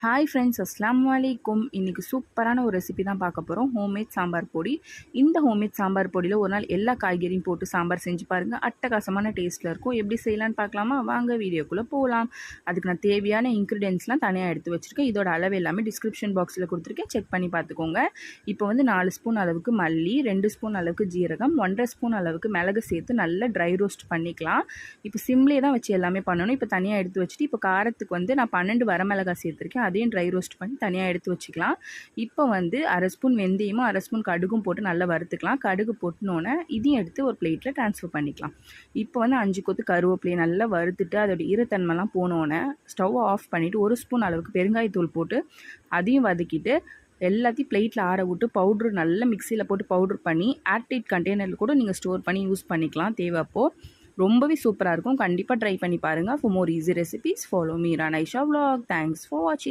Hi friends, அஸ்ஸலாமு அலைக்கும். இன்றைக்கி சூப்பரான ஒரு ரெசிபி தான் பார்க்க போகிறோம். ஹோம்மேட் சாம்பார் பொடி. இந்த ஹோம்மேட் சாம்பார் பொடியில் ஒரு நாள் எல்லா காய்கறியும் போட்டு சாம்பார் செஞ்சு பாருங்கள். அட்டகாசமான டேஸ்ட்டில் இருக்கும். எப்படி செய்யலான்னு பார்க்கலாமா? வாங்க வீடியோக்குள்ளே போகலாம். அதுக்கு நான் தேவையான இன்க்ரீடியன்ட்ஸ்லாம் தனியாக எடுத்து வச்சுருக்கேன். இதோட அளவு எல்லாமே டிஸ்கிரிப்ஷன் பாக்ஸில் கொடுத்துருக்கேன், செக் பண்ணி பார்த்துக்கோங்க. இப்போ வந்து 4 ஸ்பூன் அளவுக்கு மல்லி, 2 ஸ்பூன் அளவுக்கு ஜீரகம், 1.5 ஸ்பூன் அளவுக்கு மிளகு சேர்த்து நல்லா ட்ரை ரோஸ்ட் பண்ணிக்கலாம். இப்போ சிம்லேயே தான் வச்சு எல்லாமே பண்ணணும். இப்போ தனியாக எடுத்து வச்சுட்டு, இப்போ காரத்துக்கு வந்து நான் 12 வரமிளகாய் சேர்த்துருக்கேன். அதையும் ட்ரை ரோஸ்ட் பண்ணி தனியாக எடுத்து வச்சுக்கலாம். இப்போ வந்து 1/2 ஸ்பூன் வெந்தயமும் 1/2 ஸ்பூன் கடுகும் போட்டு நல்லா வறுத்துக்கலாம். கடுகு பொட்டினோன்னே இதையும் எடுத்து ஒரு பிளேட்டில் ட்ரான்ஸ்ஃபர் பண்ணிக்கலாம். இப்போ வந்து 5 கொத்து கருவேப்பிலையை நல்லா வறுத்துட்டு அதோட ஈரத்தன்மைலாம் போனோன்னே ஸ்டவ் ஆஃப் பண்ணிவிட்டு 1 ஸ்பூன் அளவுக்கு பெருங்காயத்தூள் போட்டு அதையும் வதக்கிட்டு எல்லாத்தையும் பிளேட்டில் ஆற விட்டு பவுட்ரு நல்லா மிக்சியில் போட்டு பவுட்ரு பண்ணி ஏர்டைட் கண்டெய்னரில் கூட நீங்கள் ஸ்டோர் பண்ணி யூஸ் பண்ணிக்கலாம் தேவைப்போ. ரொம்பவே சூப்பராக இருக்கும். கண்டிப்பாக ட்ரை பண்ணி பாருங்கள். For more easy recipes follow me Ron Aisha vlog. Thanks for வாட்சிங்.